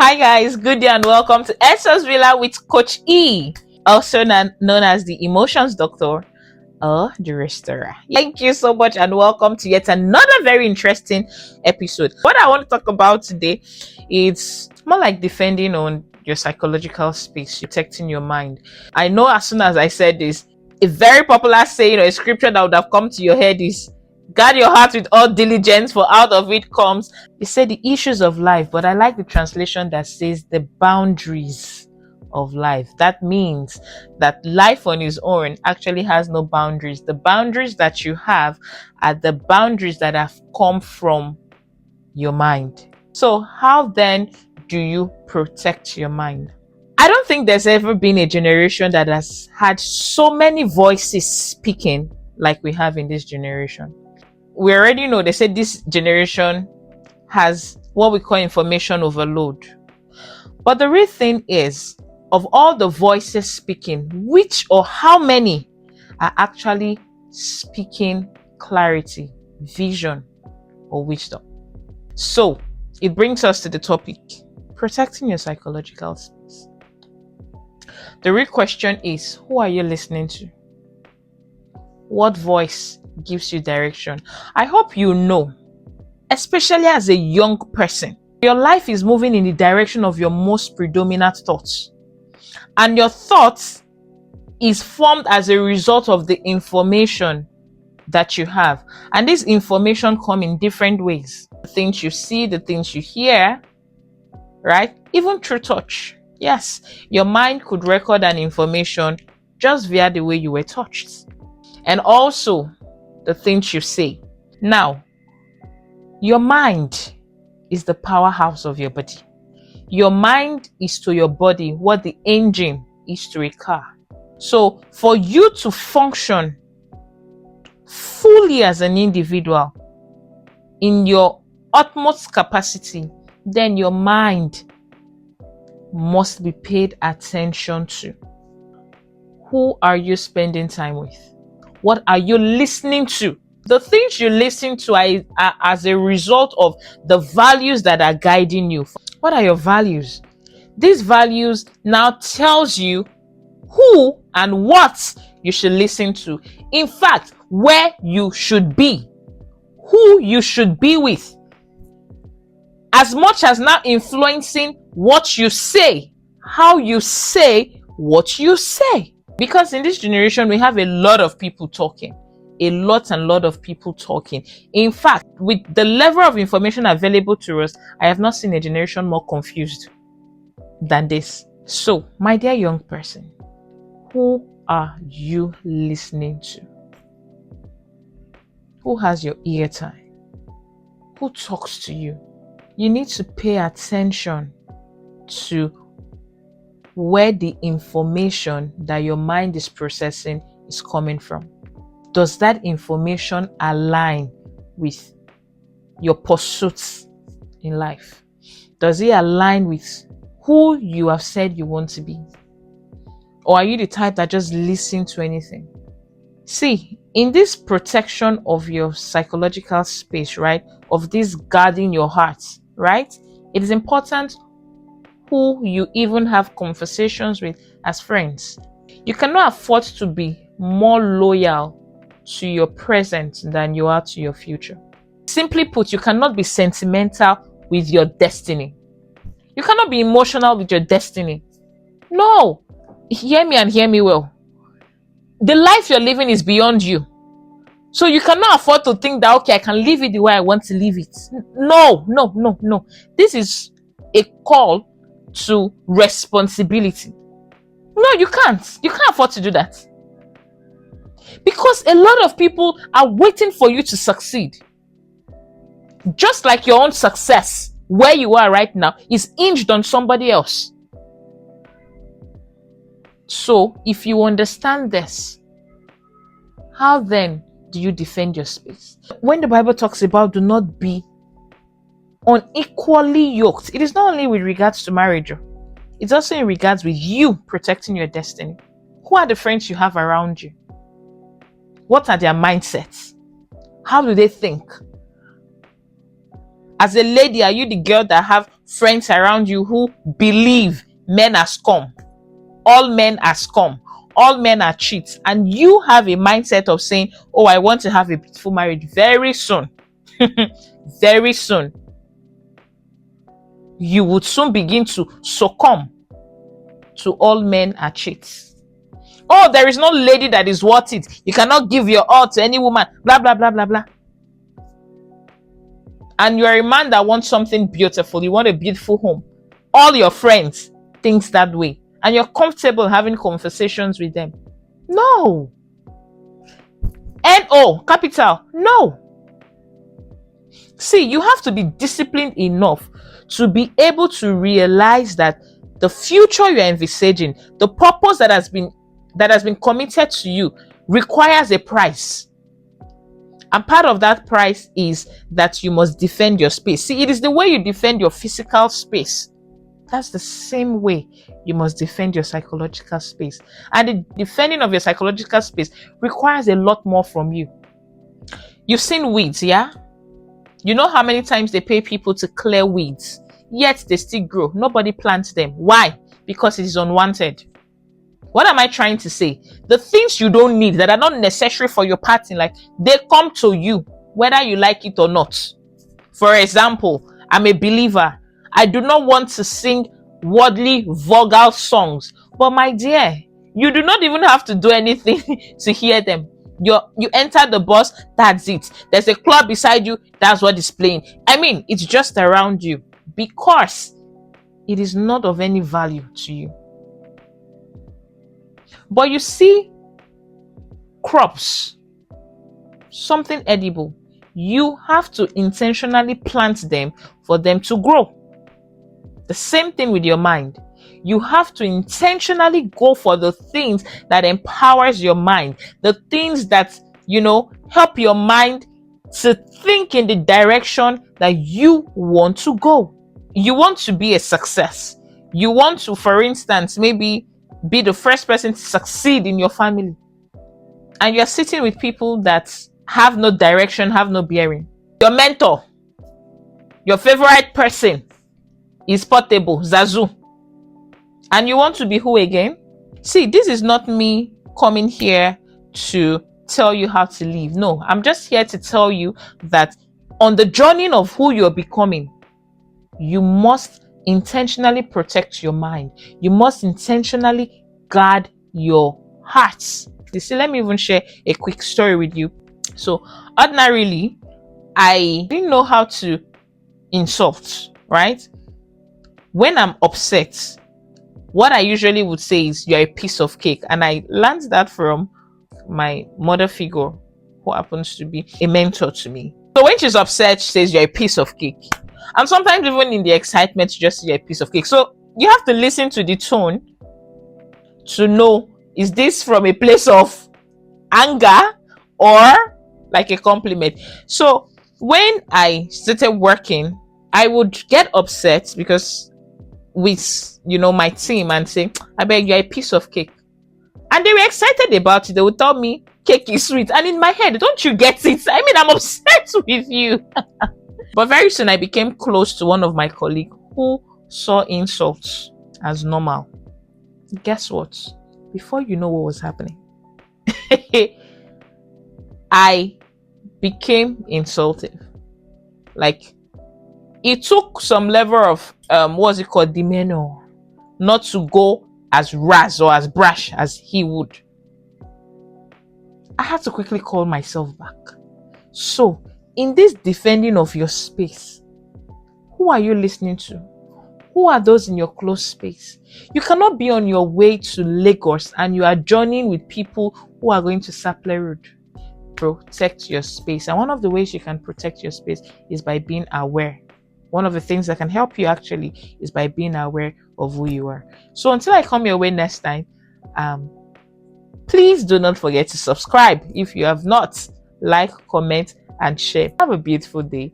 Hi guys, good day and welcome to Essos Villa with Coach E, also known as the Emotions Doctor or the Restorer. Thank you so much and welcome to yet another very interesting episode. What I want to talk about today is more like defending on your psychological space, protecting your mind. I know as soon as I said this, a very popular saying or a scripture that would have come to your head is guard your heart with all diligence, for out of it comes. They say the issues of life, but I like the translation that says the boundaries of life. That means that life on its own actually has no boundaries. The boundaries that you have are the boundaries that have come from your mind. So how then do you protect your mind? I don't think there's ever been a generation that has had so many voices speaking like we have in this generation. We already know, they said this generation has what we call information overload. But the real thing is, of all the voices speaking, which or how many are actually speaking clarity, vision, or wisdom? So it brings us to the topic, protecting your psychological space. The real question is, who are you listening to? What voice gives you direction? I hope you know, especially as a young person, your life is moving in the direction of your most predominant thoughts. And your thoughts is formed as a result of the information that you have. And this information come in different ways. The things you see, the things you hear, right? Even through touch. Yes, your mind could record an information just via the way you were touched. And also the things you say. Now, your mind is the powerhouse of your body. Your mind is to your body what the engine is to a car. So for you to function fully as an individual in your utmost capacity, then your mind must be paid attention to. Who are you spending time with? What are you listening to? The things you listen to are as a result of the values that are guiding you. What are your values? These values now tells you who and what you should listen to. In fact, where you should be, who you should be with, as much as now influencing what you say, how you say what you say. Because in this generation, we have a lot of people talking. A lot of people talking. In fact, with the level of information available to us, I have not seen a generation more confused than this. So, my dear young person, who are you listening to? Who has your ear time? Who talks to you? You need to pay attention to where the information that your mind is processing is coming from. Does that information align with your pursuits in life? Does it align with who you have said you want to be? Or are you the type that just listens to anything? See, in this protection of your psychological space, right? Of this guarding your heart, right? It is important who you even have conversations with as friends. You cannot afford to be more loyal to your present than you are to your future. Simply put, you cannot be sentimental with your destiny. You cannot be emotional with your destiny. No, hear me and hear me well. The life you're living is beyond you. So you cannot afford to think that, okay, I can live it the way I want to live it. No. This is a call to responsibility. No, you can't. You can't afford to do that. Because a lot of people are waiting for you to succeed. Just like your own success, where you are right now, is hinged on somebody else. So, if you understand this, how then do you defend your space? When the Bible talks about do not be unequally yoked, it is not only with regards to marriage, it's also in regards with you protecting your destiny. Who are the friends you have around you? What are their mindsets? How do they think? As a lady, are you the girl that have friends around you who believe men are scum, all men are scum, all men are cheats, and you have a mindset of saying, oh, I want to have a beautiful marriage very soon, very soon, you would soon begin to succumb to all men are cheats. Oh, there is no lady that is worth it. You cannot give your all to any woman. Blah, blah, blah, blah, blah. And you're a man that wants something beautiful. You want a beautiful home. All your friends think that way. And you're comfortable having conversations with them. No. N-O, capital. No. See, you have to be disciplined enough to be able to realize that the future you're envisaging, the purpose that has been committed to you, requires a price. And part of that price is that you must defend your space. See, it is the way you defend your physical space. That's the same way you must defend your psychological space. And the defending of your psychological space requires a lot more from you. You've seen weeds, yeah? You know how many times they pay people to clear weeds, yet they still grow. Nobody plants them. Why? Because it is unwanted. What am I trying to say? The things you don't need, that are not necessary for your party, like, they come to you, whether you like it or not. For example, I'm a believer. I do not want to sing worldly, vulgar songs. But my dear, you do not even have to do anything to hear them. You enter the bus, that's it. There's a club beside you, that's what is playing. I mean, it's just around you because it is not of any value to you. But you see, crops, something edible, you have to intentionally plant them for them to grow. The same thing with your mind. You have to intentionally go for the things that empowers your mind, the things that, help your mind to think in the direction that you want to go. You want to be a success. You want to, for instance, maybe be the first person to succeed in your family. And you're sitting with people that have no direction, have no bearing. Your mentor, your favorite person is Portable, Zazu. And you want to be who again? See, this is not me coming here to tell you how to live. No, I'm just here to tell you that on the journey of who you're becoming, you must intentionally protect your mind. You must intentionally guard your hearts. You see, let me even share a quick story with you. So, ordinarily, I didn't know how to insult, right? When I'm upset, what I usually would say is, you're a piece of cake. And I learned that from my mother figure, who happens to be a mentor to me. So when she's upset, she says, you're a piece of cake. And sometimes even in the excitement, she just says, you're a piece of cake. So you have to listen to the tone to know, is this from a place of anger or like a compliment? So when I started working, I would get upset because with my team and say, I beg, you're a piece of cake. And they were excited about it. They would tell me cake is sweet. And in my head, don't you get it? I mean, I'm upset with you. But very soon I became close to one of my colleagues who saw insults as normal. Guess what? Before you know what was happening, I became insultive. Like, it took some level of what's it called, demeanor, not to go as rash or as brash as he would. I had to quickly call myself back. So, in this defending of your space, who are you listening to? Who are those in your close space? You cannot be on your way to Lagos and you are joining with people who are going to Saple Road. Protect your space. And one of the ways you can protect your space is by being aware. One of the things that can help you actually is by being aware of who you are. So until I come your way next time, please do not forget to subscribe if you have not. Like, comment, and share. Have a beautiful day.